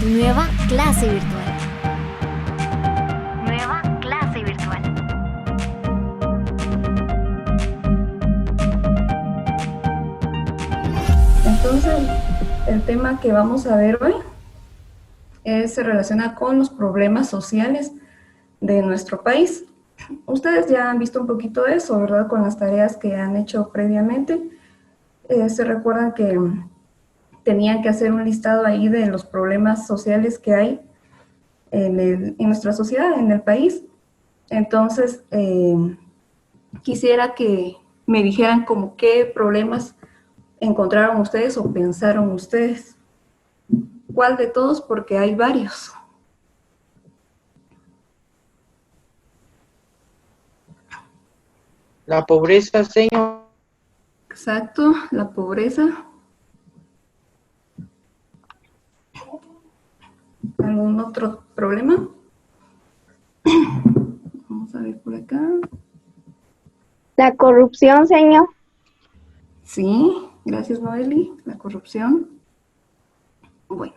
Nueva clase virtual. Nueva clase virtual. Entonces, el tema que vamos a ver hoy se relaciona con los problemas sociales de nuestro país. Ustedes ya han visto un poquito de eso, ¿verdad? Con las tareas que han hecho previamente. Se recuerdan que tenían que hacer un listado ahí de los problemas sociales que hay en nuestra sociedad, en el país. Entonces, quisiera que me dijeran como qué problemas encontraron ustedes o pensaron ustedes. ¿Cuál de todos? Porque hay varios. La pobreza, señor. Exacto, la pobreza. ¿Algún otro problema? Vamos a ver por acá. La corrupción, señor. Sí, gracias Noeli, la corrupción. Bueno,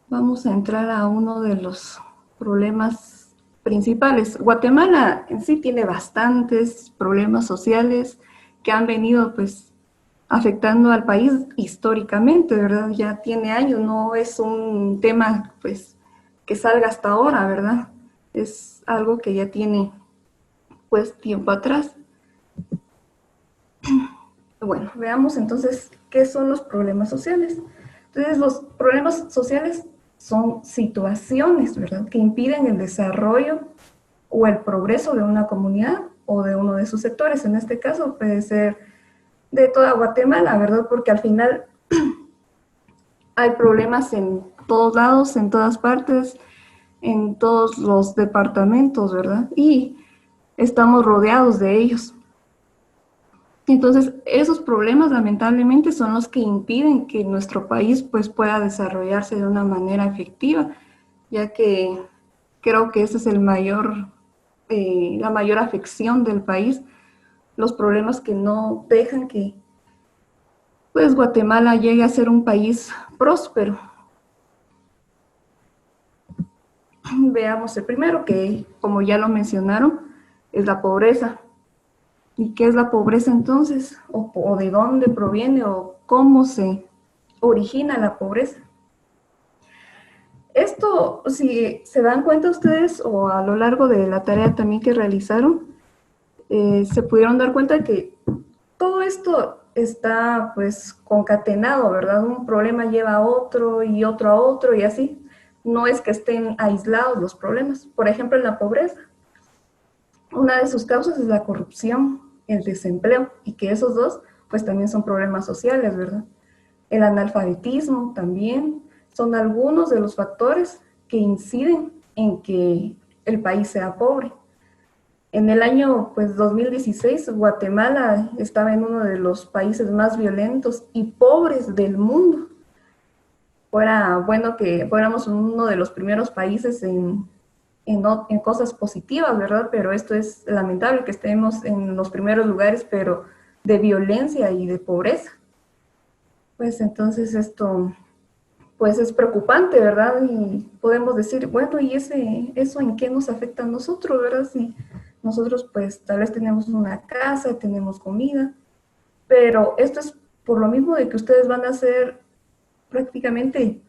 vamos a entrar a uno de los problemas principales. Guatemala en sí tiene bastantes problemas sociales que han venido pues afectando al país históricamente, ¿verdad? Ya tiene años, no es un tema pues que salga hasta ahora, ¿verdad? Es algo que ya tiene pues tiempo atrás. Bueno, veamos entonces qué son los problemas sociales. Entonces, los problemas sociales son situaciones, ¿verdad?, que impiden el desarrollo o el progreso de una comunidad o de uno de sus sectores. En este caso puede ser de toda Guatemala, ¿verdad? Porque al final hay problemas en todos lados, en todas partes, en todos los departamentos, ¿verdad? Y estamos rodeados de ellos. Entonces, esos problemas lamentablemente son los que impiden que nuestro país pues, pueda desarrollarse de una manera efectiva, ya que creo que ese es la mayor afección del país, los problemas que no dejan que pues, Guatemala llegue a ser un país próspero. Veamos el primero, que como ya lo mencionaron, es la pobreza. ¿Y qué es la pobreza entonces? ¿O de dónde proviene? ¿O cómo se origina la pobreza? Esto, si se dan cuenta ustedes, o a lo largo de la tarea también que realizaron, se pudieron dar cuenta que todo esto está pues concatenado, ¿verdad? Un problema lleva a otro y otro a otro y así. No es que estén aislados los problemas. Por ejemplo, en la pobreza, una de sus causas es la corrupción, el desempleo, y que esos dos pues también son problemas sociales, ¿verdad? El analfabetismo también son algunos de los factores que inciden en que el país sea pobre. En el año pues 2016, Guatemala estaba en uno de los países más violentos y pobres del mundo. Fuera bueno que fuéramos uno de los primeros países en cosas positivas, ¿verdad? Pero esto es lamentable que estemos en los primeros lugares, pero de violencia y de pobreza. Pues entonces esto pues es preocupante, ¿verdad? Y podemos decir, bueno, ¿y eso en qué nos afecta a nosotros, verdad? Si nosotros pues tal vez tenemos una casa, tenemos comida, pero esto es por lo mismo de que ustedes van a ser prácticamente,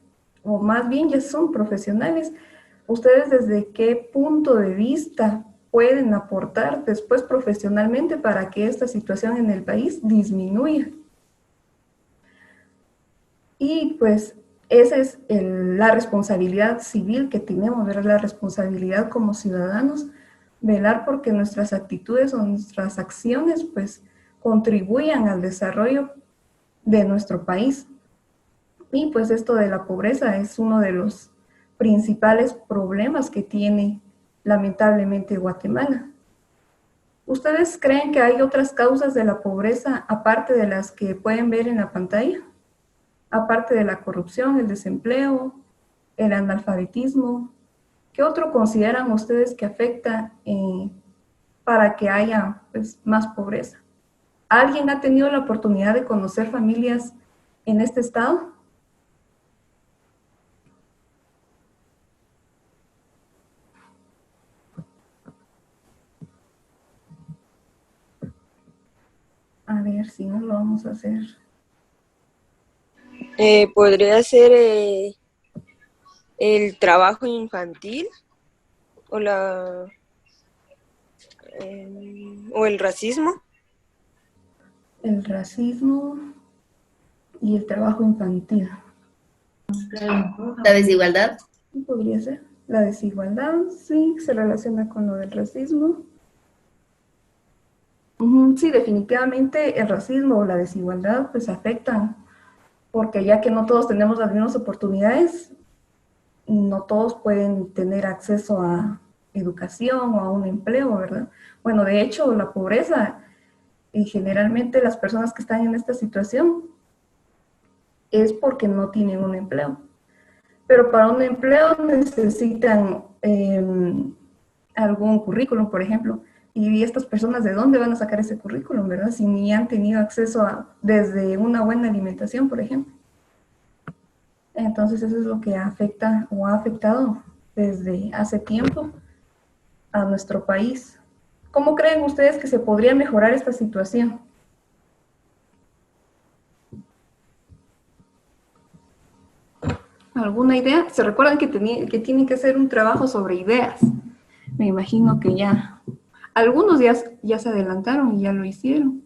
o más bien ya son profesionales. ¿Ustedes desde qué punto de vista pueden aportar después profesionalmente para que esta situación en el país disminuya? Y pues esa es la responsabilidad civil que tenemos, ver la responsabilidad como ciudadanos, velar porque nuestras actitudes o nuestras acciones pues contribuyan al desarrollo de nuestro país. Y pues esto de la pobreza es uno de los principales problemas que tiene lamentablemente Guatemala. ¿Ustedes creen que hay otras causas de la pobreza aparte de las que pueden ver en la pantalla? Aparte de la corrupción, el desempleo, el analfabetismo, ¿qué otro consideran ustedes que afecta para que haya pues, más pobreza? ¿Alguien ha tenido la oportunidad de conocer familias en este estado? A ver si no lo vamos a hacer. Podría ser el trabajo infantil o o el racismo. El racismo y el trabajo infantil. La desigualdad. ¿Qué podría ser? La desigualdad, sí, se relaciona con lo del racismo. Sí, definitivamente el racismo o la desigualdad pues afectan, porque ya que no todos tenemos las mismas oportunidades, no todos pueden tener acceso a educación o a un empleo, ¿verdad? Bueno, de hecho, la pobreza y generalmente las personas que están en esta situación es porque no tienen un empleo. Pero para un empleo necesitan algún currículum, por ejemplo. Y estas personas, ¿de dónde van a sacar ese currículum, verdad? Si ni han tenido acceso a, desde una buena alimentación, por ejemplo. Entonces eso es lo que afecta o ha afectado desde hace tiempo a nuestro país. ¿Cómo creen ustedes que se podría mejorar esta situación? ¿Alguna idea? ¿Se recuerdan que tienen que hacer un trabajo sobre ideas? Me imagino que ya, algunos ya se adelantaron y ya lo hicieron.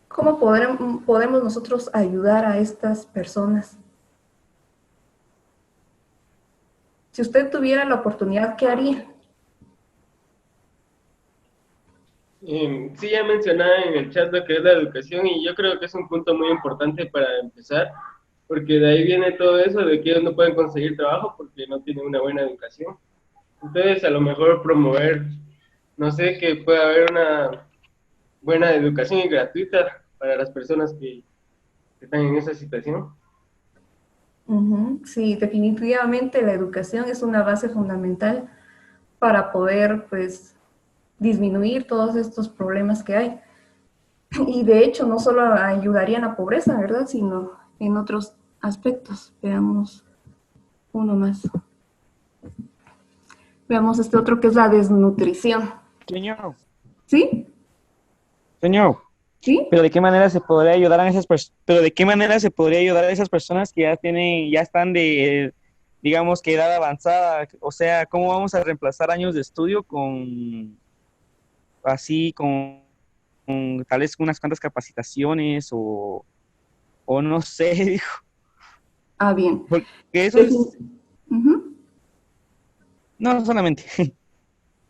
¿Cómo podemos nosotros ayudar a estas personas? Si usted tuviera la oportunidad, ¿qué haría? Sí, ya mencionaba en el chat lo que es la educación y yo creo que es un punto muy importante para empezar, porque de ahí viene todo eso de que ellos no pueden conseguir trabajo porque no tienen una buena educación. Entonces, a lo mejor promover, no sé, que pueda haber una buena educación y gratuita para las personas que están en esa situación. Sí, definitivamente la educación es una base fundamental para poder, pues, disminuir todos estos problemas que hay. Y de hecho, no solo ayudaría en la pobreza, ¿verdad? Sino en otros aspectos. Veamos uno más. Veamos este otro que es la desnutrición. Señor, ¿Sí? señor, ¿Sí? pero ¿de qué manera se podría ayudar a esas personas que ya están de, digamos, que edad avanzada? O sea, ¿cómo vamos a reemplazar años de estudio con tal vez unas cuantas capacitaciones o no sé, dijo, Ah, bien. porque eso es, Ujú. no solamente.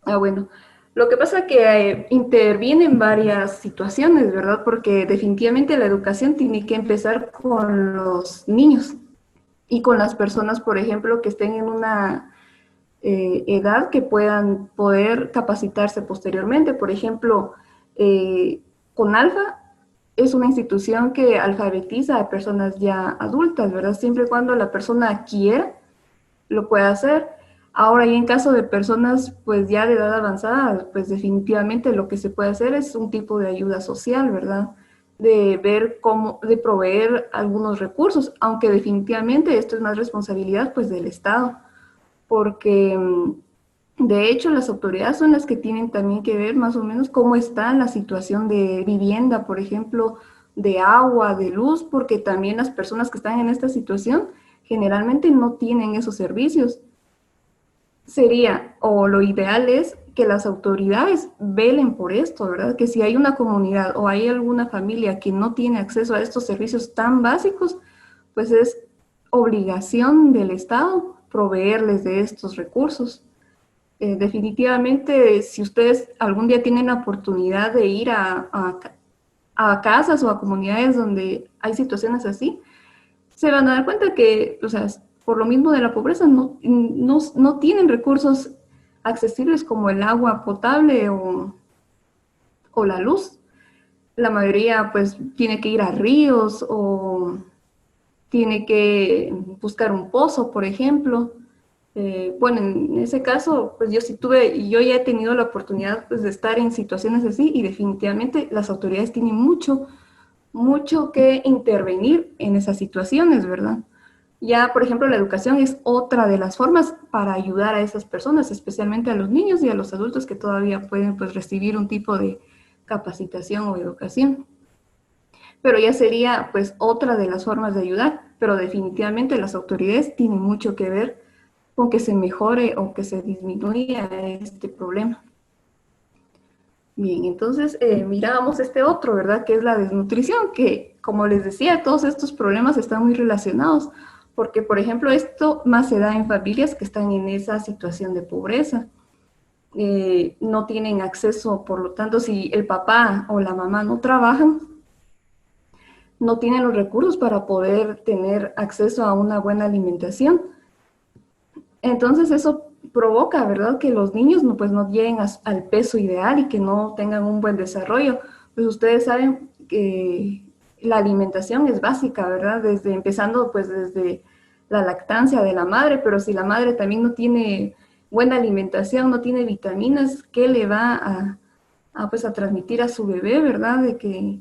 Ah, bueno. Lo que pasa es que intervienen varias situaciones, ¿verdad? Porque definitivamente la educación tiene que empezar con los niños y con las personas, por ejemplo, que estén en una edad que puedan poder capacitarse posteriormente. Por ejemplo, con Alfa es una institución que alfabetiza a personas ya adultas, ¿verdad? Siempre y cuando la persona quiera, lo puede hacer. Ahora, y en caso de personas pues ya de edad avanzada, pues definitivamente lo que se puede hacer es un tipo de ayuda social, ¿verdad? De ver cómo, de proveer algunos recursos, aunque definitivamente esto es más responsabilidad pues del Estado, porque de hecho las autoridades son las que tienen también que ver más o menos cómo está la situación de vivienda, por ejemplo, de agua, de luz, porque también las personas que están en esta situación generalmente no tienen esos servicios. Sería, o lo ideal es que las autoridades velen por esto, ¿verdad? Que si hay una comunidad o hay alguna familia que no tiene acceso a estos servicios tan básicos, pues es obligación del Estado proveerles de estos recursos. Definitivamente, si ustedes algún día tienen la oportunidad de ir a casas o a comunidades donde hay situaciones así, se van a dar cuenta que, o sea, por lo mismo de la pobreza, no tienen recursos accesibles como el agua potable o la luz. La mayoría, pues, tiene que ir a ríos o tiene que buscar un pozo, por ejemplo. Bueno, en ese caso, pues yo ya he tenido la oportunidad, pues, de estar en situaciones así y definitivamente las autoridades tienen mucho que intervenir en esas situaciones, ¿verdad? Ya, por ejemplo, la educación es otra de las formas para ayudar a esas personas, especialmente a los niños y a los adultos que todavía pueden pues, recibir un tipo de capacitación o educación. Pero ya sería pues otra de las formas de ayudar, pero definitivamente las autoridades tienen mucho que ver con que se mejore o que se disminuya este problema. Bien, entonces mirábamos este otro, ¿verdad? Que es la desnutrición, que como les decía, todos estos problemas están muy relacionados, porque por ejemplo esto más se da en familias que están en esa situación de pobreza. No tienen acceso, por lo tanto, si el papá o la mamá no trabajan, no tienen los recursos para poder tener acceso a una buena alimentación. Entonces eso provoca, ¿verdad?, que los niños no, pues, no lleguen al peso ideal y que no tengan un buen desarrollo. Pues ustedes saben que la alimentación es básica, ¿verdad? Empezando pues desde la lactancia de la madre, pero si la madre también no tiene buena alimentación, no tiene vitaminas, ¿qué le va pues, a transmitir a su bebé, ¿verdad? De que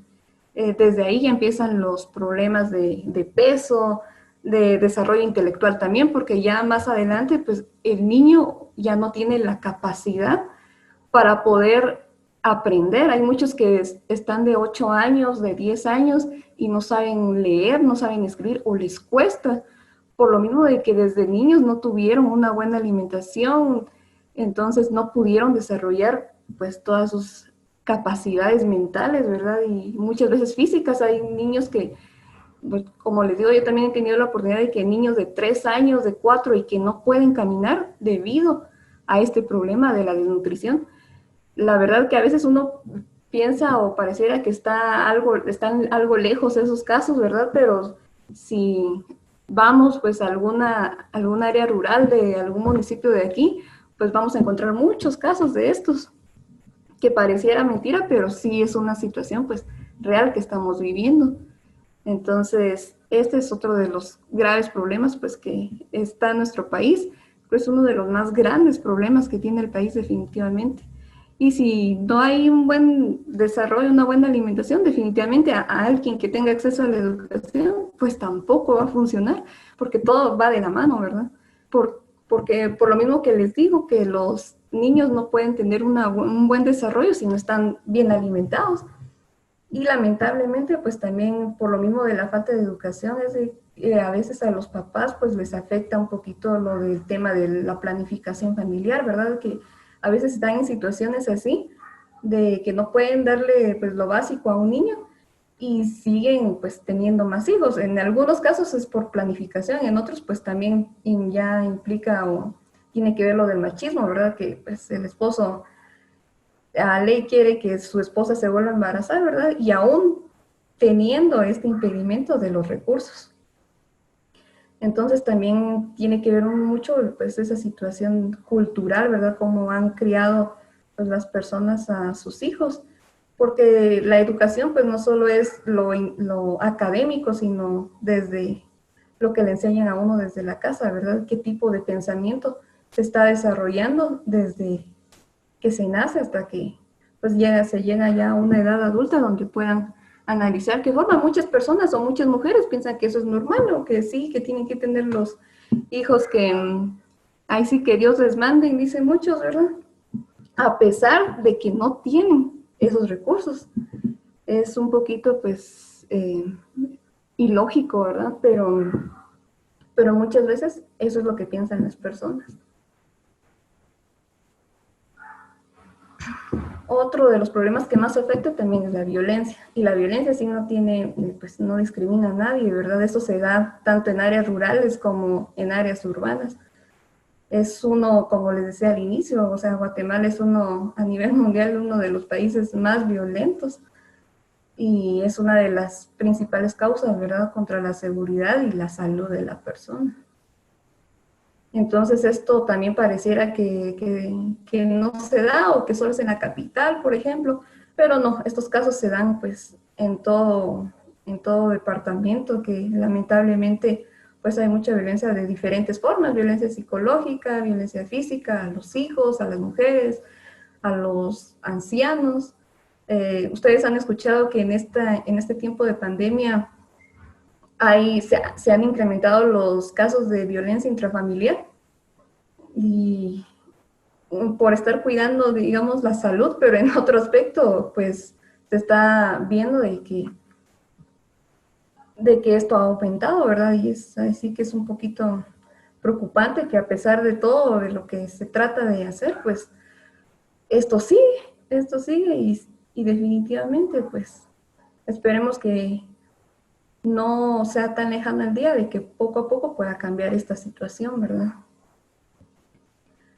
desde ahí ya empiezan los problemas de peso, de desarrollo intelectual también, porque ya más adelante, pues el niño ya no tiene la capacidad para poder aprender. Hay muchos que están de 8 años, de 10 años y no saben leer, no saben escribir o les cuesta, por lo mismo de que desde niños no tuvieron una buena alimentación, entonces no pudieron desarrollar pues todas sus capacidades mentales, ¿verdad? Y muchas veces físicas. Hay niños que, pues, como les digo, yo también he tenido la oportunidad de que niños de 3 años, de 4 y que no pueden caminar debido a este problema de la desnutrición. La verdad que a veces uno piensa o pareciera que están algo lejos esos casos, ¿verdad? Pero si vamos pues a algún área rural de algún municipio de aquí, pues vamos a encontrar muchos casos de estos, que pareciera mentira, pero sí es una situación pues real que estamos viviendo. Entonces, este es otro de los graves problemas pues que está en nuestro país, pues uno de los más grandes problemas que tiene el país definitivamente. Y si no hay un buen desarrollo, una buena alimentación, definitivamente a alguien que tenga acceso a la educación, pues tampoco va a funcionar, porque todo va de la mano, ¿verdad? Porque por lo mismo que les digo, que los niños no pueden tener un buen desarrollo si no están bien alimentados. Y lamentablemente, pues también por lo mismo de la falta de educación, a veces a los papás pues les afecta un poquito lo del tema de la planificación familiar, ¿verdad? Que a veces están en situaciones así, de que no pueden darle pues lo básico a un niño y siguen pues teniendo más hijos. En algunos casos es por planificación, en otros pues también ya implica o tiene que ver lo del machismo, ¿verdad? Que pues el esposo a ley quiere que su esposa se vuelva a embarazar, ¿verdad? Y aún teniendo este impedimento de los recursos. Entonces también tiene que ver mucho pues esa situación cultural, ¿verdad? Cómo han criado pues, las personas a sus hijos, porque la educación pues no solo es lo académico, sino desde lo que le enseñan a uno desde la casa, ¿verdad? ¿Qué tipo de pensamiento se está desarrollando desde que se nace hasta que pues se llega ya a una edad adulta donde puedan analizar qué forma? Muchas personas o muchas mujeres piensan que eso es normal o que sí, que tienen que tener los hijos que, ahí sí que Dios les mande, dicen muchos, ¿verdad? A pesar de que no tienen esos recursos. Es un poquito pues ilógico, ¿verdad? Pero muchas veces eso es lo que piensan las personas. Otro de los problemas que más afecta también es la violencia. Y la violencia sí no tiene, pues no discrimina a nadie, ¿verdad? Eso se da tanto en áreas rurales como en áreas urbanas. Es uno, como les decía al inicio, o sea, Guatemala es a nivel mundial, uno de los países más violentos. Y es una de las principales causas, ¿verdad?, contra la seguridad y la salud de la persona. Entonces esto también pareciera que no se da o que solo es en la capital, por ejemplo, pero no, estos casos se dan pues en todo departamento, que lamentablemente pues hay mucha violencia de diferentes formas, violencia psicológica, violencia física a los hijos, a las mujeres, a los ancianos. Ustedes han escuchado que en este tiempo de pandemia se han incrementado los casos de violencia intrafamiliar y por estar cuidando, digamos, la salud, pero en otro aspecto, pues se está viendo de que esto ha aumentado, ¿verdad? Y es así que es un poquito preocupante que a pesar de todo, de lo que se trata de hacer, pues esto sigue y definitivamente, pues esperemos que no sea tan lejano el día de que poco a poco pueda cambiar esta situación, ¿verdad?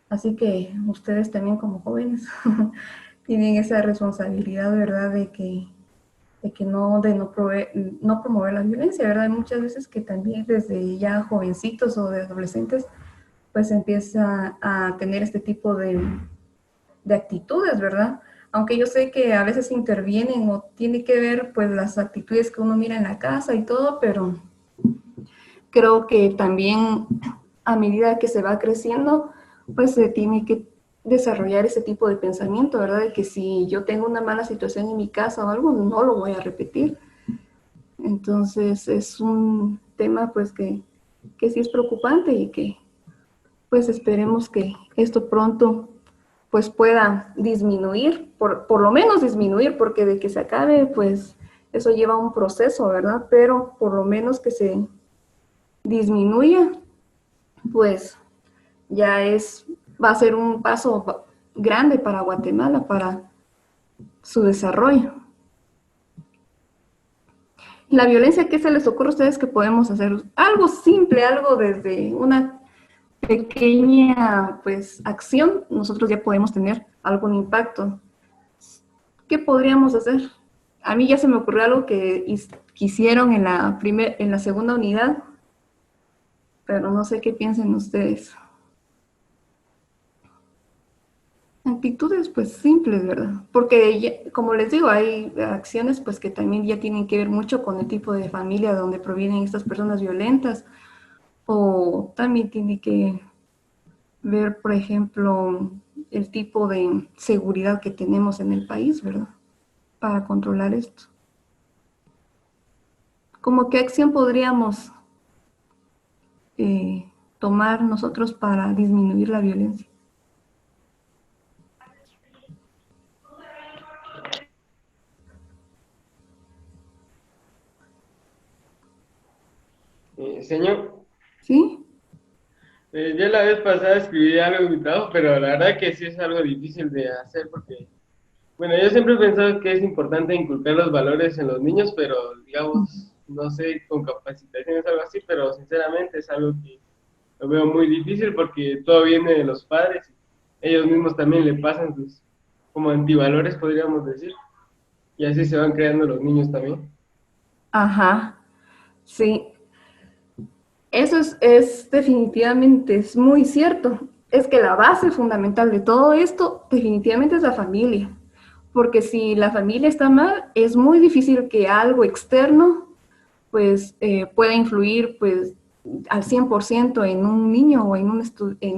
Así que ustedes también como jóvenes tienen esa responsabilidad, ¿verdad? No promover la violencia, ¿verdad? Hay muchas veces que también desde ya jovencitos o de adolescentes, pues empieza a tener este tipo de actitudes, ¿verdad? Aunque yo sé que a veces intervienen o tiene que ver pues las actitudes que uno mira en la casa y todo, pero creo que también a medida que se va creciendo, pues se tiene que desarrollar ese tipo de pensamiento, ¿verdad? De que si yo tengo una mala situación en mi casa o algo, no lo voy a repetir. Entonces es un tema pues que sí es preocupante y que pues esperemos que esto pronto pues pueda disminuir, por lo menos disminuir, porque de que se acabe, pues eso lleva un proceso, ¿verdad? Pero por lo menos que se disminuya, pues ya va a ser un paso grande para Guatemala, para su desarrollo. La violencia, ¿qué se les ocurre a ustedes que podemos hacer? Algo simple, algo desde una pequeña pues acción, nosotros ya podemos tener algún impacto. ¿Qué podríamos hacer? A mí ya se me ocurrió algo que hicieron en la segunda unidad, pero no sé qué piensen ustedes. Actitudes pues simples, ¿verdad? Porque como les digo, hay acciones pues que también ya tienen que ver mucho con el tipo de familia donde provienen estas personas violentas, o también tiene que ver, por ejemplo, el tipo de seguridad que tenemos en el país, ¿verdad? Para controlar esto. ¿Cómo qué acción podríamos tomar nosotros para disminuir la violencia? Señor, ¿Sí? yo la vez pasada escribí algo en mi trabajo, pero la verdad que sí es algo difícil de hacer porque, bueno, yo siempre he pensado que es importante inculcar los valores en los niños, pero digamos, no sé, con capacitaciones o algo así, pero sinceramente es algo que lo veo muy difícil porque todo viene de los padres. Ellos mismos también le pasan sus como antivalores, podríamos decir, y así se van creando los niños también. Ajá, sí. Eso es definitivamente, es muy cierto. Es que la base fundamental de todo esto definitivamente es la familia. Porque si la familia está mal, es muy difícil que algo externo pues pueda influir pues al 100% en un niño o en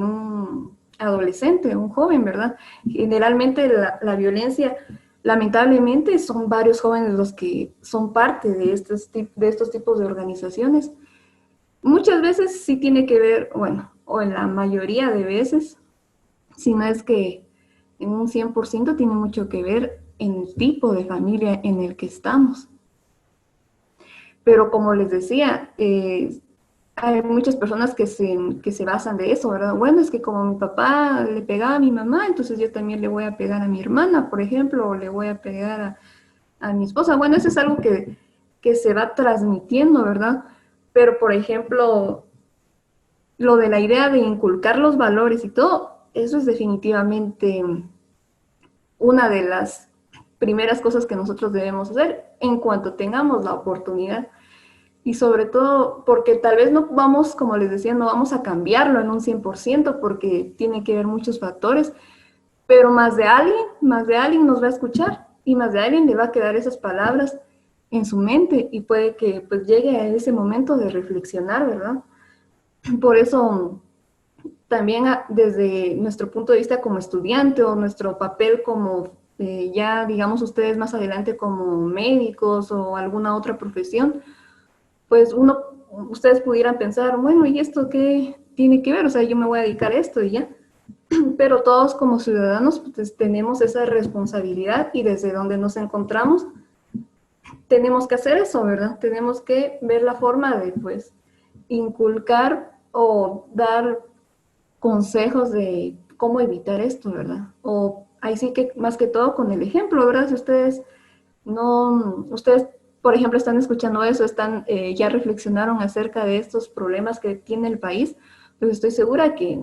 un adolescente, un joven, ¿verdad? Generalmente la violencia, lamentablemente, son varios jóvenes los que son parte de estos tipos de organizaciones. Muchas veces sí tiene que ver, bueno, o en la mayoría de veces, si no es que en un 100% tiene mucho que ver en el tipo de familia en el que estamos. Pero como les decía, hay muchas personas que se basan de eso, ¿verdad? Bueno, es que como mi papá le pegaba a mi mamá, entonces yo también le voy a pegar a mi hermana, por ejemplo, o le voy a pegar a mi esposa. Bueno, eso es algo que se va transmitiendo, ¿verdad? Pero, por ejemplo, lo de la idea de inculcar los valores y todo, eso es definitivamente una de las primeras cosas que nosotros debemos hacer en cuanto tengamos la oportunidad. Y sobre todo porque tal vez no vamos, como les decía, no vamos a cambiarlo en un 100% porque tiene que ver muchos factores, pero más de alguien nos va a escuchar y más de alguien le va a quedar esas palabras en su mente y puede que pues llegue a ese momento de reflexionar, ¿verdad? Por eso también desde nuestro punto de vista como estudiante o nuestro papel como ya digamos ustedes más adelante como médicos o alguna otra profesión, pues ustedes pudieran pensar, bueno, ¿y esto qué tiene que ver? O sea, yo me voy a dedicar a esto y ya. Pero todos como ciudadanos pues, tenemos esa responsabilidad y desde donde nos encontramos tenemos que hacer eso, ¿verdad? Tenemos que ver la forma de, pues, inculcar o dar consejos de cómo evitar esto, ¿verdad? O ahí sí que más que todo con el ejemplo, ¿verdad? Si ustedes, por ejemplo, están escuchando eso, ya reflexionaron acerca de estos problemas que tiene el país, pues estoy segura que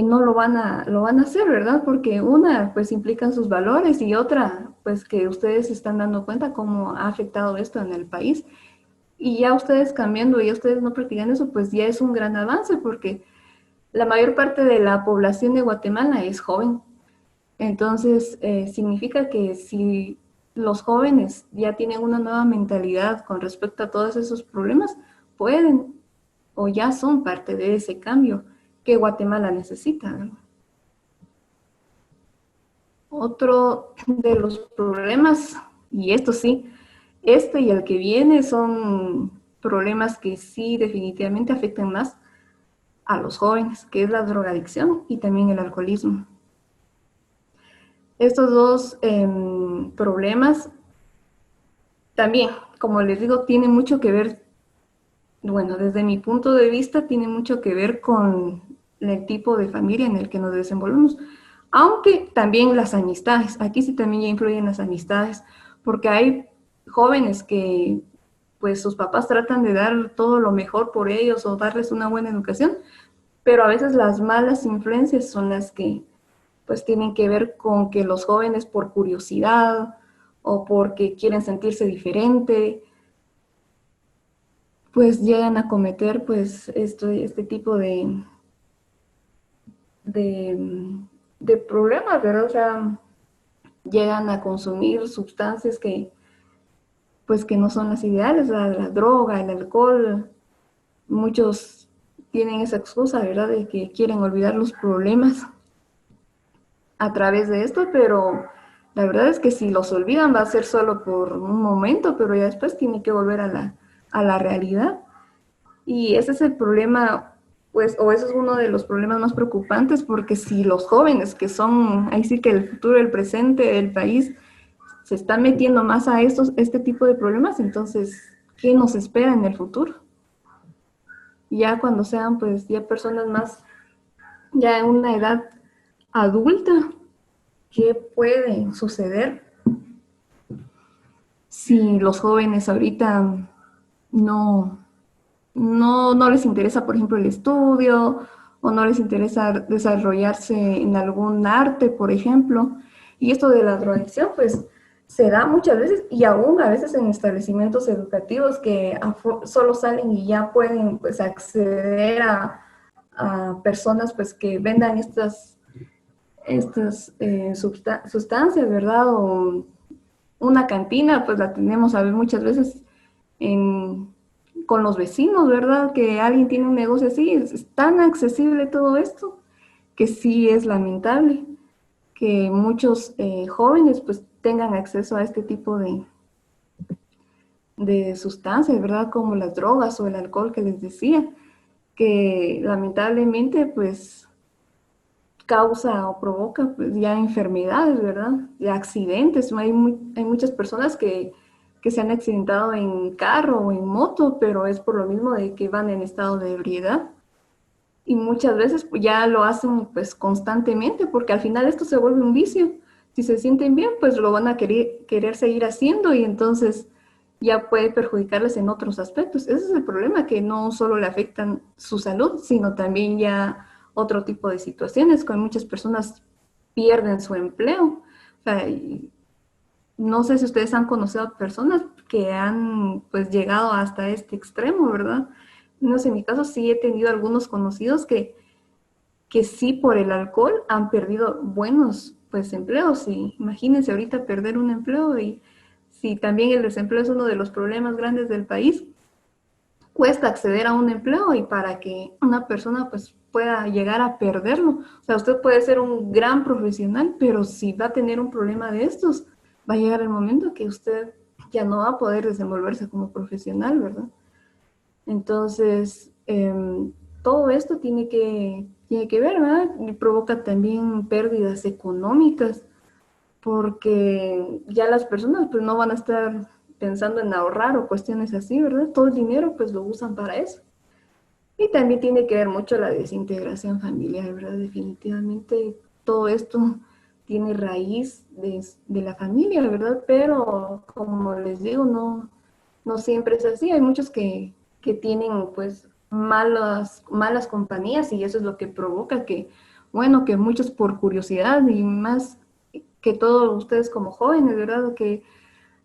no lo van a hacer, ¿verdad? Porque una, pues implican sus valores y otra, pues que ustedes se están dando cuenta cómo ha afectado esto en el país. Y ya ustedes cambiando, ya ustedes no practican eso, pues ya es un gran avance porque la mayor parte de la población de Guatemala es joven. Entonces, significa que si los jóvenes ya tienen una nueva mentalidad con respecto a todos esos problemas, pueden o ya son parte de ese cambio que Guatemala necesita, ¿no? Otro de los problemas, y esto sí, este y el que viene son problemas que sí definitivamente afectan más a los jóvenes, que es la drogadicción y también el alcoholismo. Estos dos problemas también, como les digo, tienen mucho que ver, bueno, desde mi punto de vista, tiene mucho que ver con el tipo de familia en el que nos desenvolvemos, aunque también las amistades, aquí sí también ya influyen las amistades, porque hay jóvenes que pues sus papás tratan de dar todo lo mejor por ellos o darles una buena educación, pero a veces las malas influencias son las que pues tienen que ver con que los jóvenes por curiosidad o porque quieren sentirse diferente, pues llegan a cometer pues este tipo de problemas, ¿verdad? O sea, llegan a consumir sustancias que pues que no son las ideales, la droga, el alcohol. Muchos tienen esa excusa, ¿verdad? De que quieren olvidar los problemas a través de esto, pero la verdad es que si los olvidan va a ser solo por un momento, pero ya después tiene que volver a la realidad. Y ese es el problema, pues, o ese es uno de los problemas más preocupantes, porque si los jóvenes, que son, ahí sí que el futuro, el presente del país, se están metiendo más a este tipo de problemas, entonces, ¿qué nos espera en el futuro? Ya cuando sean, pues, ya personas más, ya en una edad adulta, ¿qué puede suceder si los jóvenes ahorita no les interesa, por ejemplo, el estudio o no les interesa desarrollarse en algún arte, por ejemplo? Y esto de la drogadicción, pues, se da muchas veces y aún a veces en establecimientos educativos que solo salen y ya pueden, pues, acceder a personas, pues, que vendan estas sustancias, ¿verdad? O una cantina, pues la tenemos a ver muchas veces con los vecinos, ¿verdad? Que alguien tiene un negocio así, es tan accesible todo esto que sí es lamentable que muchos jóvenes pues tengan acceso a este tipo de sustancias, ¿verdad? Como las drogas o el alcohol que les decía, que lamentablemente pues causa o provoca pues ya enfermedades, ¿verdad? Y accidentes. Hay muchas personas que se han accidentado en carro o en moto, pero es por lo mismo de que van en estado de ebriedad. Y muchas veces pues, ya lo hacen pues constantemente, porque al final esto se vuelve un vicio. Si se sienten bien, pues lo van a querer seguir haciendo y entonces ya puede perjudicarles en otros aspectos. Ese es el problema, que no solo le afectan su salud, sino también ya otro tipo de situaciones, con muchas personas pierden su empleo. O sea, no sé si ustedes han conocido a personas que han pues llegado hasta este extremo, ¿verdad? No sé, en mi caso sí he tenido algunos conocidos que sí por el alcohol han perdido buenos pues empleos. Y imagínense ahorita perder un empleo, y si también el desempleo es uno de los problemas grandes del país, cuesta acceder a un empleo y para que una persona pues pueda llegar a perderlo. O sea, usted puede ser un gran profesional, pero si va a tener un problema de estos, va a llegar el momento que usted ya no va a poder desenvolverse como profesional, ¿verdad? Entonces, todo esto tiene que ver, ¿verdad? Y provoca también pérdidas económicas, porque ya las personas pues no van a estar pensando en ahorrar o cuestiones así, ¿verdad? Todo el dinero pues lo usan para eso. Y también tiene que ver mucho la desintegración familiar, ¿verdad? Definitivamente todo esto tiene raíz de la familia, ¿verdad? Pero como les digo, no siempre es así. Hay muchos que tienen pues malas compañías y eso es lo que provoca que, bueno, que muchos por curiosidad y más que todos ustedes como jóvenes, ¿verdad? Que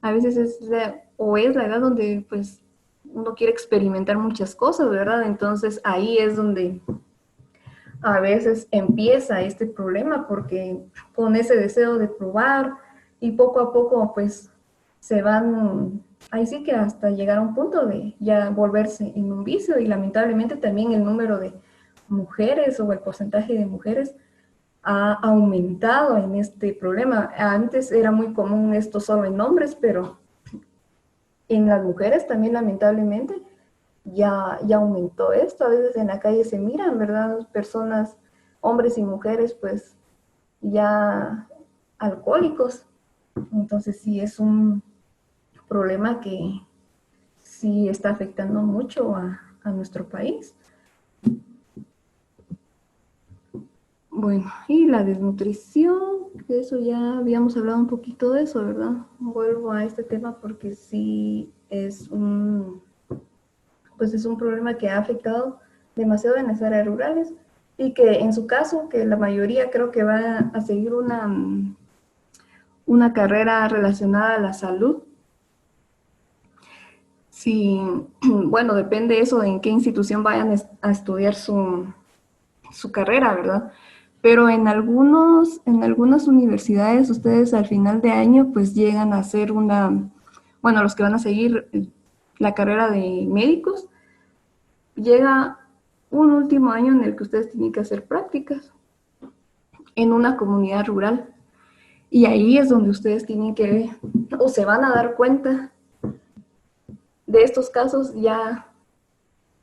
a veces es la edad donde pues uno quiere experimentar muchas cosas, ¿verdad? Entonces ahí es donde a veces empieza este problema porque con ese deseo de probar y poco a poco pues se van, ahí sí que hasta llegar a un punto de ya volverse en un vicio y lamentablemente también el número de mujeres o el porcentaje de mujeres ha aumentado en este problema. Antes era muy común esto solo en hombres, pero en las mujeres también lamentablemente ya aumentó esto. A veces en la calle se miran, ¿verdad? Personas, hombres y mujeres, pues ya alcohólicos. Entonces sí es un problema que sí está afectando mucho a nuestro país. Bueno, y la desnutrición, que eso ya habíamos hablado un poquito de eso, ¿verdad? Vuelvo a este tema porque sí pues es un problema que ha afectado demasiado en las áreas rurales y que en su caso, que la mayoría creo que va a seguir una carrera relacionada a la salud. Sí, bueno, depende eso en qué institución vayan a estudiar su carrera, ¿verdad? Pero en algunas universidades ustedes al final de año pues llegan a hacer bueno, los que van a seguir la carrera de médicos, llega un último año en el que ustedes tienen que hacer prácticas en una comunidad rural. Y ahí es donde ustedes tienen que, o se van a dar cuenta de estos casos ya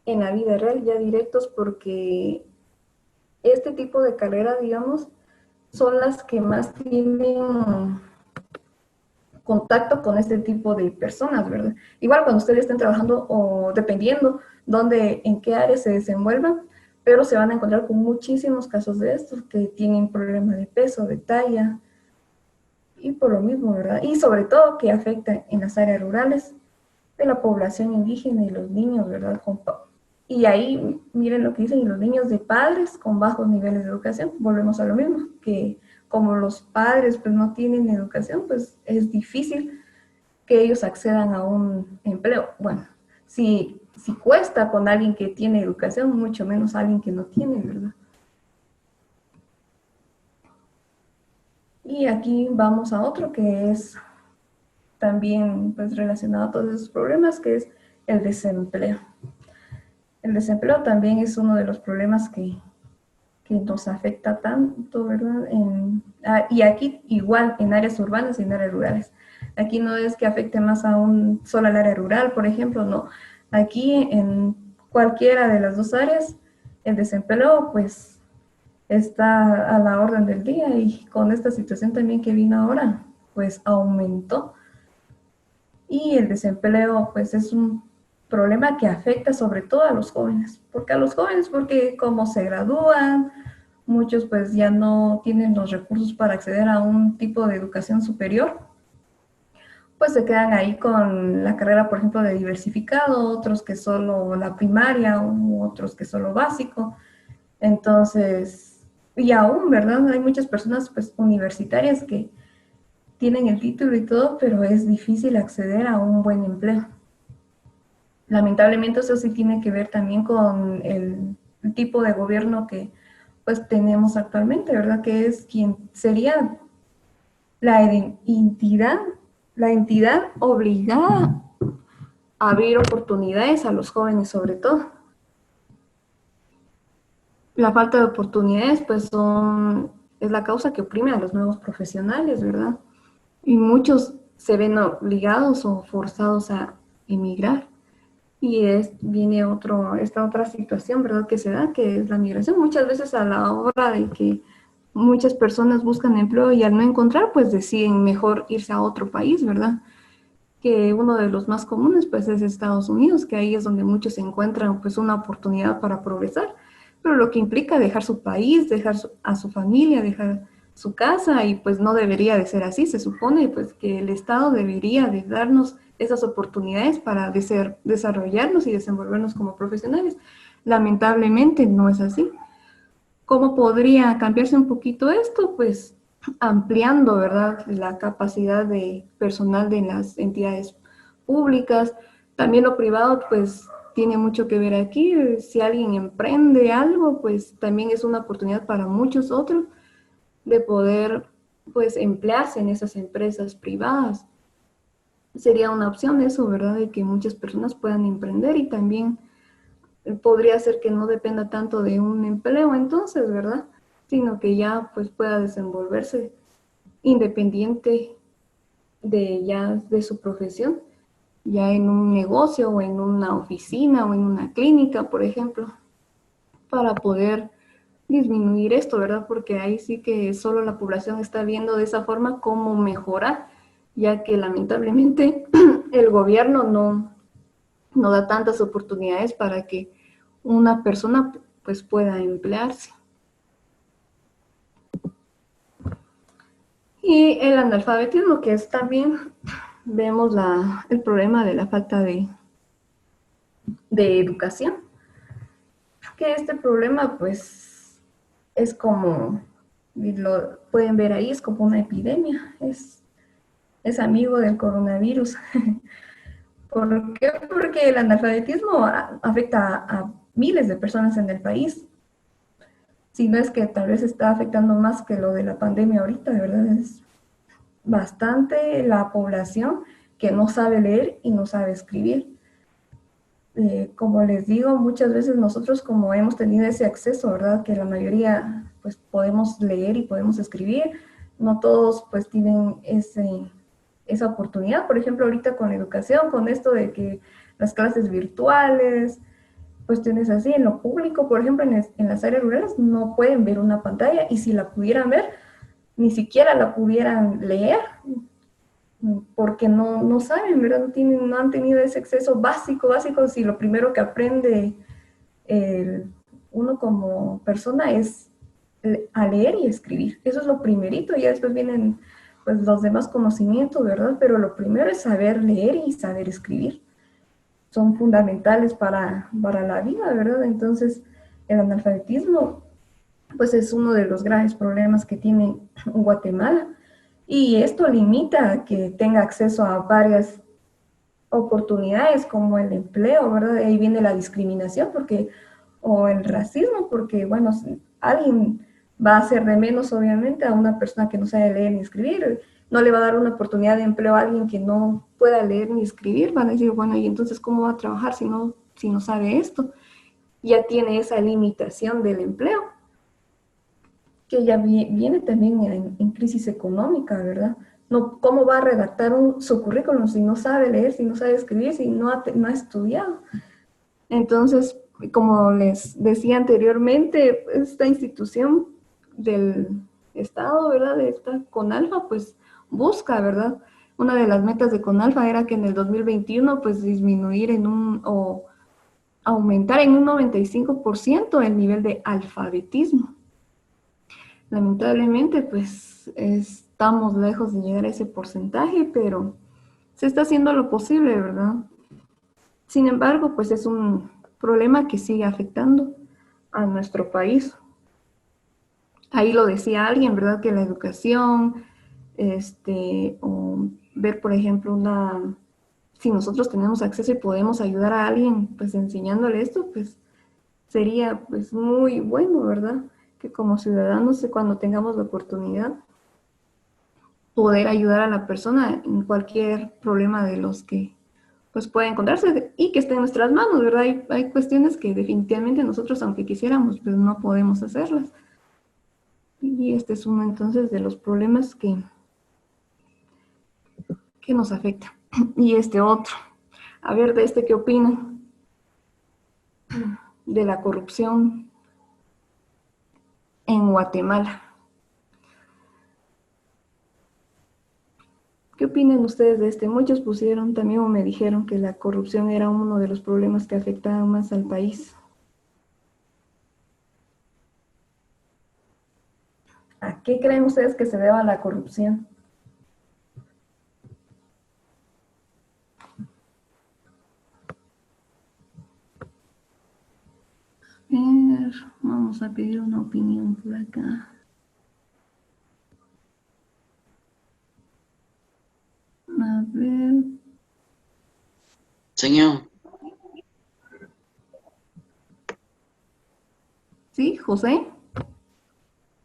en la vida real, ya directos, porque este tipo de carrera, digamos, son las que más tienen contacto con este tipo de personas, ¿verdad? Igual cuando ustedes estén trabajando o dependiendo en qué área se desenvuelvan, pero se van a encontrar con muchísimos casos de estos que tienen problemas de peso, de talla, y por lo mismo, ¿verdad? Y sobre todo que afecta en las áreas rurales de la población indígena y los niños, ¿verdad? Y ahí, miren lo que dicen, y los niños de padres con bajos niveles de educación, volvemos a lo mismo, que como los padres pues no tienen educación, pues es difícil que ellos accedan a un empleo. Bueno, si cuesta con alguien que tiene educación, mucho menos alguien que no tiene, ¿verdad? Y aquí vamos a otro que es también pues relacionado a todos esos problemas, que es el desempleo. El desempleo también es uno de los problemas que nos afecta tanto, ¿verdad? Y aquí igual en áreas urbanas y en áreas rurales. Aquí no es que afecte más solo al área rural, por ejemplo, no. Aquí en cualquiera de las dos áreas, el desempleo pues está a la orden del día y con esta situación también que vino ahora, pues aumentó. Y el desempleo pues es un problema que afecta sobre todo a los jóvenes. ¿Por qué a los jóvenes? Porque como se gradúan, muchos pues ya no tienen los recursos para acceder a un tipo de educación superior, pues se quedan ahí con la carrera, por ejemplo, de diversificado, otros que solo la primaria, u otros que solo básico. Entonces, y aún, ¿verdad? Hay muchas personas pues universitarias que tienen el título y todo, pero es difícil acceder a un buen empleo. Lamentablemente eso sí tiene que ver también con el tipo de gobierno que pues tenemos actualmente, ¿verdad? Que es quien sería la entidad obligada a abrir oportunidades a los jóvenes sobre todo. La falta de oportunidades pues es la causa que oprime a los nuevos profesionales, ¿verdad? Y muchos se ven obligados o forzados a emigrar. Y viene esta otra situación, ¿verdad?, que se da, que es la migración. Muchas veces a la hora de que muchas personas buscan empleo y al no encontrar, pues deciden mejor irse a otro país, ¿verdad? Que uno de los más comunes, pues, es Estados Unidos, que ahí es donde muchos encuentran, pues, una oportunidad para progresar, pero lo que implica dejar su país, dejar a su familia, dejar su casa, y pues no debería de ser así. Se supone, pues, que el Estado debería de darnos esas oportunidades para desarrollarnos y desenvolvernos como profesionales. Lamentablemente no es así. ¿Cómo podría cambiarse un poquito esto? Pues ampliando, ¿verdad?, la capacidad de personal de las entidades públicas. También lo privado, pues, tiene mucho que ver aquí. Si alguien emprende algo, pues también es una oportunidad para muchos otros de poder, pues, emplearse en esas empresas privadas. Sería una opción eso, ¿verdad?, de que muchas personas puedan emprender, y también podría ser que no dependa tanto de un empleo entonces, ¿verdad?, sino que ya pues pueda desenvolverse independiente de su profesión, ya en un negocio o en una oficina o en una clínica, por ejemplo, para poder disminuir esto, ¿verdad? Porque ahí sí que solo la población está viendo de esa forma cómo mejorar, ya que lamentablemente el gobierno no da tantas oportunidades para que una persona pues pueda emplearse. Y el analfabetismo, que es también, vemos el problema de la falta de educación, que este problema pues es como, lo pueden ver ahí, es como una epidemia, es amigo del coronavirus. ¿Por qué? Porque el analfabetismo afecta a miles de personas en el país. Si no es que tal vez está afectando más que lo de la pandemia ahorita, de verdad es bastante la población que no sabe leer y no sabe escribir. Como les digo, muchas veces nosotros, como hemos tenido ese acceso, ¿verdad?, que la mayoría pues podemos leer y podemos escribir, no todos pues tienen esa oportunidad. Por ejemplo, ahorita con la educación, con esto de que las clases virtuales, cuestiones así, en lo público, por ejemplo, en las áreas rurales no pueden ver una pantalla, y si la pudieran ver, ni siquiera la pudieran leer, porque no saben, ¿verdad? No han tenido ese acceso básico, si lo primero que aprende uno como persona es a leer y escribir. Eso es lo primerito, y ya después vienen pues los demás conocimientos, ¿verdad? Pero lo primero es saber leer y saber escribir. Son fundamentales para la vida, ¿verdad? Entonces, el analfabetismo pues es uno de los graves problemas que tiene Guatemala, y esto limita a que tenga acceso a varias oportunidades como el empleo, ¿verdad? Ahí viene la discriminación o el racismo, porque, bueno, alguien va a hacer de menos, obviamente, a una persona que no sabe leer ni escribir. No le va a dar una oportunidad de empleo a alguien que no pueda leer ni escribir. Van a decir, bueno, ¿y entonces cómo va a trabajar si no sabe esto? Ya tiene esa limitación del empleo, que ya viene también en crisis económica, ¿verdad? No, ¿cómo va a redactar su currículum si no sabe leer, si no sabe escribir, si no ha estudiado? Entonces, como les decía anteriormente, esta institución del Estado, ¿verdad?, de esta CONALFA, pues busca, ¿verdad? Una de las metas de CONALFA era que en el 2021, pues disminuir o aumentar en un 95% el nivel de alfabetismo. Lamentablemente, pues estamos lejos de llegar a ese porcentaje, pero se está haciendo lo posible, ¿verdad? Sin embargo, pues es un problema que sigue afectando a nuestro país. Ahí lo decía alguien, ¿verdad?, que la educación, o ver, por ejemplo, si nosotros tenemos acceso y podemos ayudar a alguien, pues enseñándole esto, pues sería pues muy bueno, ¿verdad?, que como ciudadanos, cuando tengamos la oportunidad, poder ayudar a la persona en cualquier problema de los que pues puede encontrarse y que esté en nuestras manos, ¿verdad? Hay cuestiones que definitivamente nosotros, aunque quisiéramos, pues no podemos hacerlas. Y este es uno entonces de los problemas que que nos afecta. Y este otro, a ver, de este, ¿qué opinan? De la corrupción en Guatemala. ¿Qué opinan ustedes de este? Muchos pusieron también o me dijeron que la corrupción era uno de los problemas que afectaban más al país. ¿A qué creen ustedes que se deba la corrupción? A ver, vamos a pedir una opinión por acá. A ver. Señor, ¿Sí, José?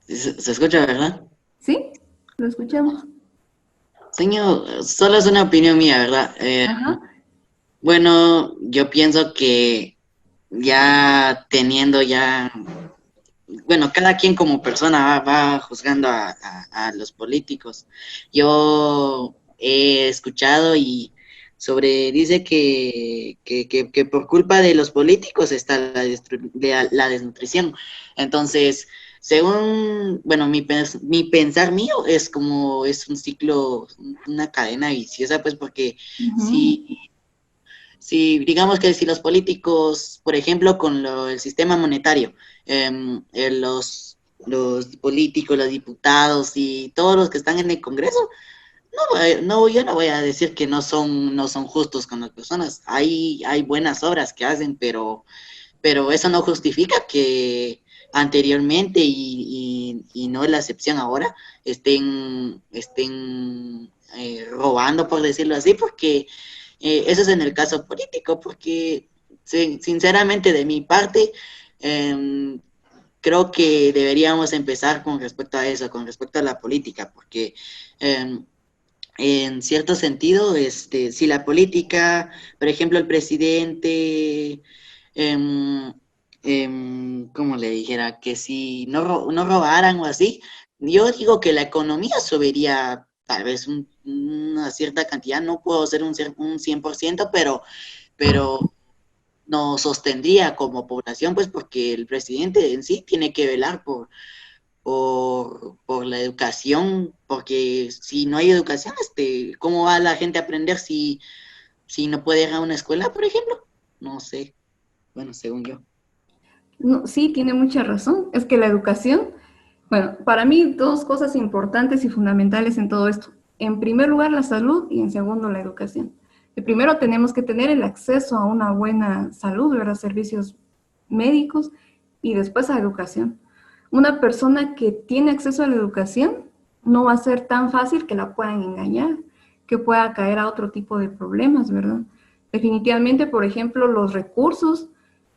se escucha, ¿verdad? ¿Sí? ¿Lo escuchamos? Señor, solo es una opinión mía, ¿verdad? Ajá. Bueno, yo pienso que ya teniendo ya, bueno, cada quien como persona va juzgando a los políticos. Yo he escuchado y dice que por culpa de los políticos está la desnutrición. Entonces, según, bueno, mi pensar mío es como es un ciclo, una cadena viciosa, pues porque si digamos que si los políticos, por ejemplo, con el sistema monetario, los políticos, los diputados y todos los que están en el Congreso, yo no voy a decir que no son justos con las personas. Hay buenas obras que hacen, pero eso no justifica que anteriormente y no es la excepción ahora, estén robando, por decirlo así, porque eso es en el caso político, porque sinceramente de mi parte, creo que deberíamos empezar con respecto a eso, con respecto a la política, porque en cierto sentido, si la política, por ejemplo, el presidente, como le dijera, que si no robaran o así, yo digo que la economía subiría tal vez una cierta cantidad, no puedo ser un 100%, pero nos sostendría como población, pues porque el presidente en sí tiene que velar por la educación, porque si no hay educación, ¿cómo va la gente a aprender si no puede ir a una escuela, por ejemplo? No sé, bueno, según yo. No, sí, tiene mucha razón. Es que la educación, bueno, para mí dos cosas importantes y fundamentales en todo esto. En primer lugar, la salud y en segundo, la educación. Primero tenemos que tener el acceso a una buena salud, ¿verdad? Servicios médicos y después a educación. Una persona que tiene acceso a la educación no va a ser tan fácil que la puedan engañar, que pueda caer a otro tipo de problemas, ¿verdad? Definitivamente, por ejemplo, los recursos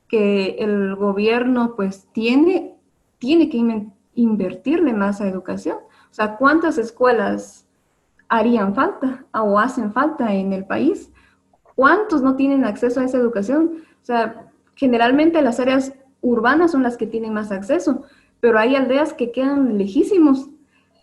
que el gobierno pues tiene que invertirle más a educación. O sea, ¿cuántas escuelas harían falta o hacen falta en el país? ¿Cuántos no tienen acceso a esa educación? O sea, generalmente las áreas urbanas son las que tienen más acceso, pero hay aldeas que quedan lejísimos.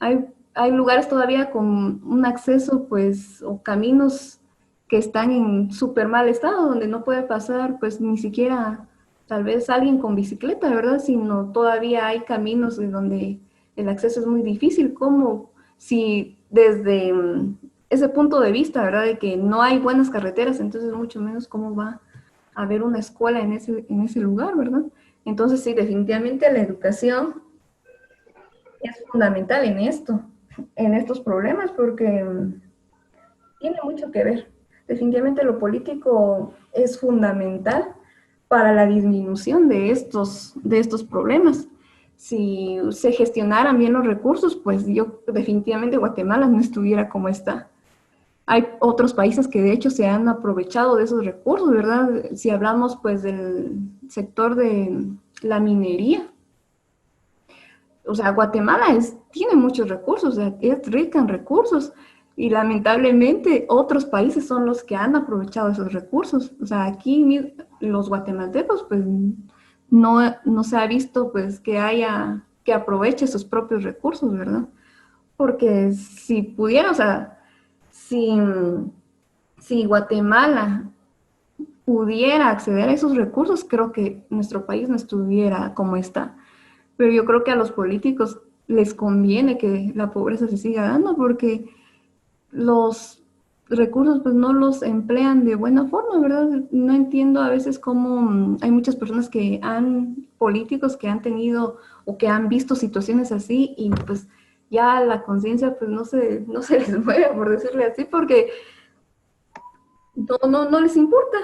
Hay lugares todavía con un acceso, pues, o caminos que están en súper mal estado, donde no puede pasar, pues, ni siquiera tal vez alguien con bicicleta, ¿verdad? Sino todavía hay caminos en donde el acceso es muy difícil, como si desde ese punto de vista, ¿verdad? De que no hay buenas carreteras, entonces mucho menos cómo va a haber una escuela en ese lugar, ¿verdad? Entonces sí, definitivamente la educación es fundamental en estos problemas, porque tiene mucho que ver. Definitivamente lo político es fundamental para la disminución de estos problemas. Si se gestionaran bien los recursos, pues yo definitivamente Guatemala no estuviera como está. Hay otros países que de hecho se han aprovechado de esos recursos, ¿verdad? Si hablamos pues del sector de la minería, o sea, Guatemala tiene muchos recursos, o sea, es rica en recursos, y lamentablemente otros países son los que han aprovechado esos recursos. O sea, aquí los guatemaltecos pues no se ha visto pues que aproveche sus propios recursos, ¿verdad? Porque si pudiera, o sea, si Guatemala pudiera acceder a esos recursos, creo que nuestro país no estuviera como está. Pero yo creo que a los políticos les conviene que la pobreza se siga dando porque los recursos pues no los emplean de buena forma, ¿verdad? No entiendo a veces cómo hay muchas personas políticos que han tenido o que han visto situaciones así y pues ya la conciencia pues no se les mueve, por decirle así, porque no les importa.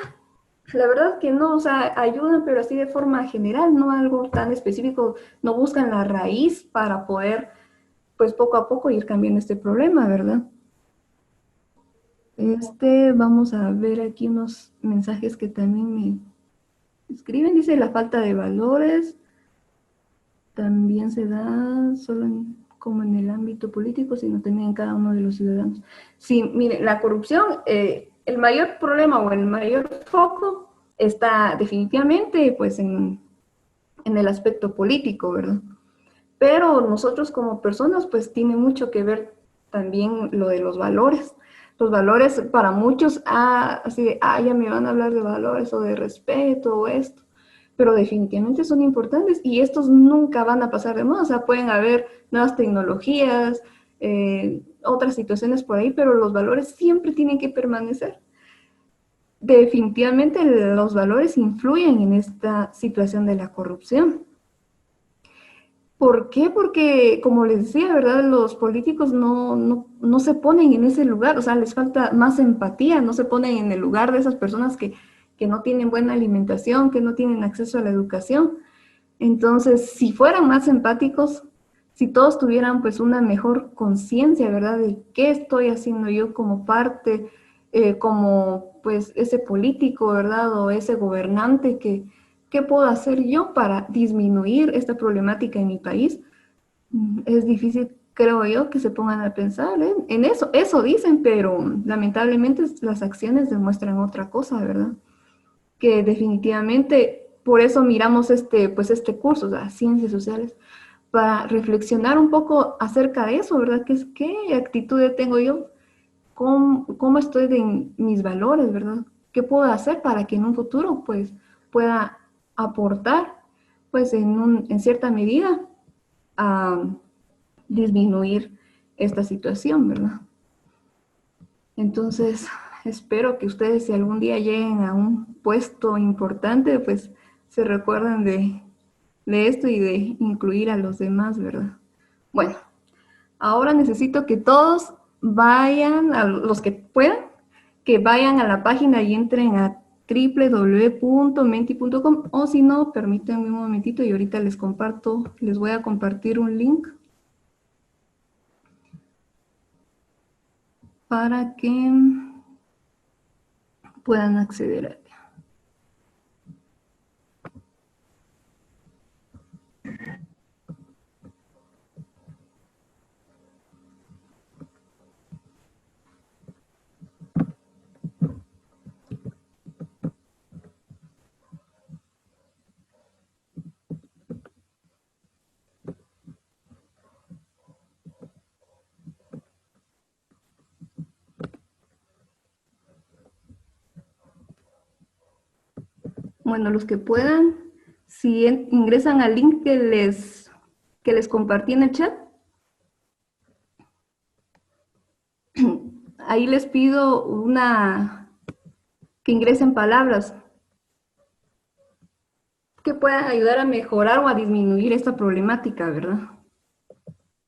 La verdad que no, o sea, ayudan, pero así de forma general, no algo tan específico, no buscan la raíz para poder, pues poco a poco ir cambiando este problema, ¿verdad? Vamos a ver aquí unos mensajes que también me escriben. Dice la falta de valores también se da como en el ámbito político, sino también en cada uno de los ciudadanos. Sí, mire, la corrupción, el mayor problema o el mayor foco está definitivamente pues en el aspecto político, ¿verdad? Pero nosotros como personas pues tiene mucho que ver también lo de los valores. Los valores para muchos, así de, ya me van a hablar de valores o de respeto o esto, pero definitivamente son importantes y estos nunca van a pasar de moda. O sea, pueden haber nuevas tecnologías, otras situaciones por ahí, pero los valores siempre tienen que permanecer. Definitivamente los valores influyen en esta situación de la corrupción. ¿Por qué? Porque, como les decía, ¿verdad? Los políticos no se ponen en ese lugar, o sea, les falta más empatía, no se ponen en el lugar de esas personas que no tienen buena alimentación, que no tienen acceso a la educación. Entonces, si fueran más empáticos, si todos tuvieran pues una mejor conciencia, ¿verdad? De qué estoy haciendo yo como parte, como pues ese político, ¿verdad? O ese gobernante ¿qué puedo hacer yo para disminuir esta problemática en mi país? Es difícil, creo yo, que se pongan a pensar en eso. Eso dicen, pero lamentablemente las acciones demuestran otra cosa, ¿verdad? Que definitivamente, por eso miramos este curso, o sea, Ciencias Sociales, para reflexionar un poco acerca de eso, ¿verdad? ¿Qué actitudes tengo yo? ¿Cómo estoy de mis valores, verdad? ¿Qué puedo hacer para que en un futuro, pues, pueda aportar, pues, en cierta medida a disminuir esta situación, ¿verdad? Entonces, espero que ustedes, si algún día lleguen a un puesto importante, pues, se recuerden de esto y de incluir a los demás, ¿verdad? Bueno, ahora necesito que todos vayan, a los que puedan, que vayan a la página y entren a www.menti.com o si no, permítanme un momentito y ahorita les voy a compartir un link para que puedan acceder a él. Bueno, los que puedan, si ingresan al link que les compartí en el chat, ahí les pido que ingresen palabras que puedan ayudar a mejorar o a disminuir esta problemática, ¿verdad?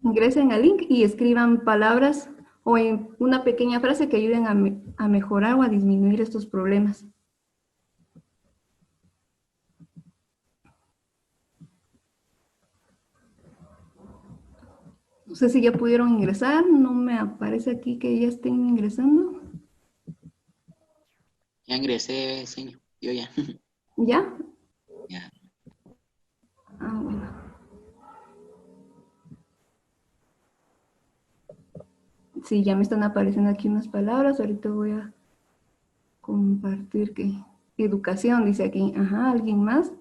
Ingresen al link y escriban palabras o en una pequeña frase que ayuden a mejorar o a disminuir estos problemas. No sé si ya pudieron ingresar, no me aparece aquí que ya estén ingresando. Ya ingresé, señor. Yo ya. ¿Ya? Ya. Bueno. Sí, ya me están apareciendo aquí unas palabras. Ahorita voy a compartir que educación, dice aquí. Ajá, ¿alguien más?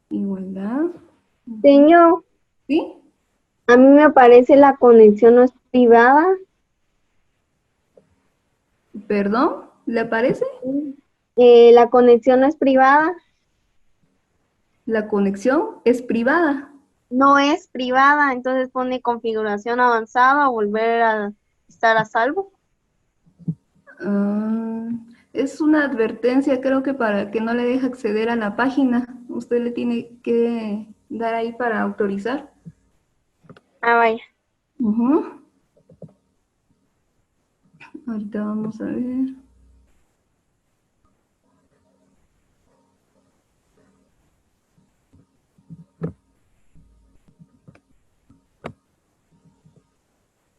Igualdad. Señor, ¿Sí? a mí me parece la conexión no es privada. Perdón, ¿le aparece? La conexión no es privada. La conexión es privada. No es privada, entonces pone configuración avanzada o volver a estar a salvo. Ah, es una advertencia, creo que para que no le deje acceder a la página. Usted le tiene que dar ahí para autorizar. Ah, vaya. Ujú. Ahorita vamos a ver.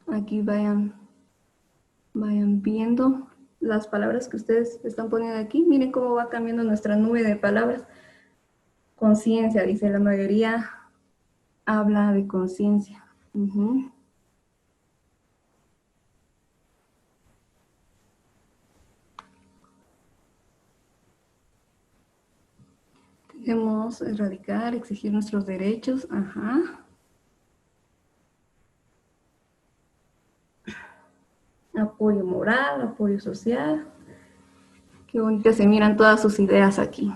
Aquí vayan viendo las palabras que ustedes están poniendo aquí. Miren cómo va cambiando nuestra nube de palabras. Conciencia, dice la mayoría, habla de conciencia. Ujú. Tenemos erradicar, exigir nuestros derechos. Ajá. Apoyo moral, apoyo social. Qué bonitas se miran todas sus ideas aquí.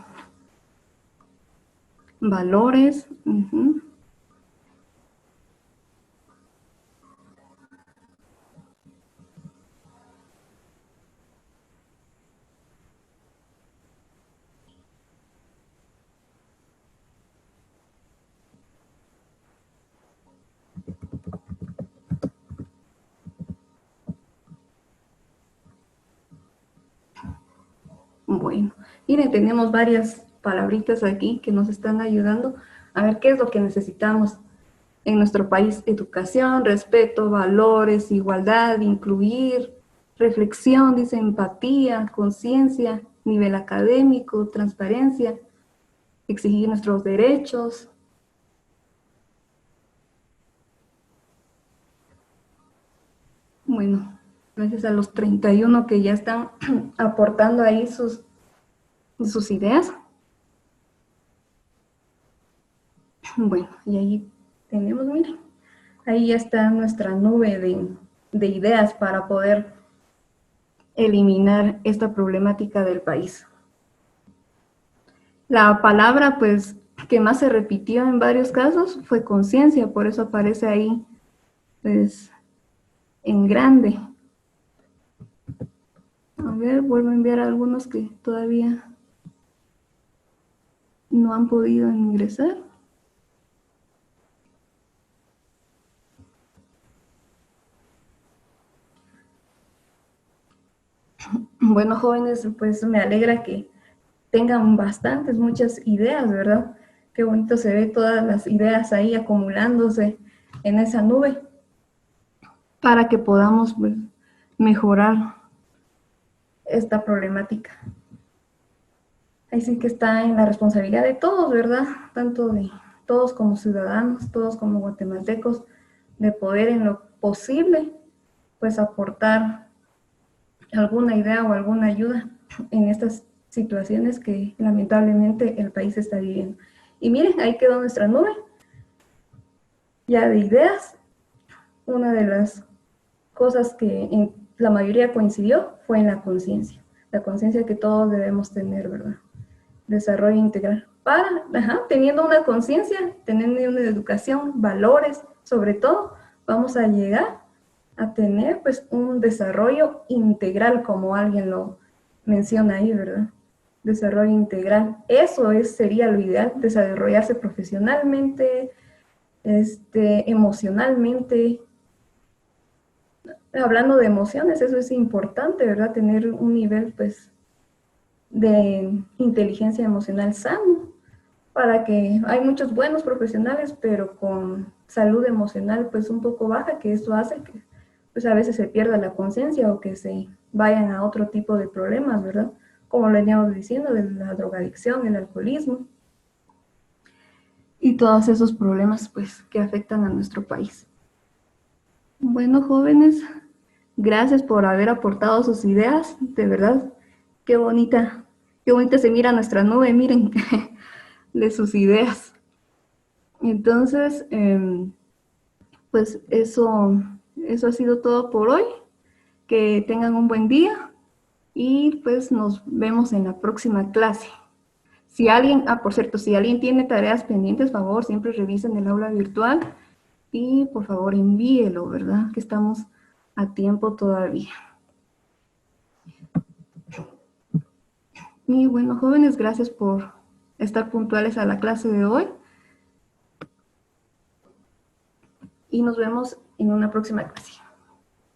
Valores. Ujú. Bueno, miren, tenemos varias palabritas aquí que nos están ayudando a ver qué es lo que necesitamos en nuestro país. Educación, respeto, valores, igualdad, incluir, reflexión, dice empatía, conciencia, nivel académico, transparencia, exigir nuestros derechos. Bueno, gracias a los 31 que ya están aportando ahí sus ideas. Bueno, y ahí tenemos, miren, ahí ya está nuestra nube de ideas para poder eliminar esta problemática del país. La palabra, pues, que más se repitió en varios casos fue conciencia, por eso aparece ahí, pues, en grande. A ver, vuelvo a enviar a algunos que todavía no han podido ingresar. Bueno, jóvenes, pues me alegra que tengan muchas ideas, ¿verdad? Qué bonito se ve todas las ideas ahí acumulándose en esa nube para que podamos, pues, mejorar esta problemática. Ahí sí que está en la responsabilidad de todos, ¿verdad? Tanto de todos como ciudadanos, todos como guatemaltecos, de poder en lo posible, pues aportar alguna idea o alguna ayuda en estas situaciones que lamentablemente el país está viviendo. Y miren, ahí quedó nuestra nube, ya de ideas. Una de las cosas que en la mayoría coincidió fue en la conciencia que todos debemos tener, ¿verdad? Desarrollo integral. Teniendo una conciencia, teniendo una educación, valores, sobre todo, vamos a llegar a tener, pues, un desarrollo integral, como alguien lo menciona ahí, ¿verdad? Desarrollo integral. Eso sería lo ideal, desarrollarse profesionalmente, emocionalmente. Hablando de emociones, eso es importante, ¿verdad? Tener un nivel, pues, de inteligencia emocional sano, para que hay muchos buenos profesionales, pero con salud emocional, pues, un poco baja, que eso hace que, pues, a veces se pierda la conciencia o que se vayan a otro tipo de problemas, ¿verdad? Como lo veníamos diciendo, de la drogadicción, el alcoholismo y todos esos problemas, pues, que afectan a nuestro país. Bueno, jóvenes, gracias por haber aportado sus ideas, de verdad, qué bonita se mira nuestra nube, miren, de sus ideas. Entonces, pues eso ha sido todo por hoy. Que tengan un buen día y pues nos vemos en la próxima clase. Si alguien, por cierto, si alguien tiene tareas pendientes, por favor, siempre revisen el aula virtual y por favor envíelo, ¿verdad? Que estamos a tiempo todavía. Y bueno, jóvenes, gracias por estar puntuales a la clase de hoy. Y nos vemos en una próxima clase.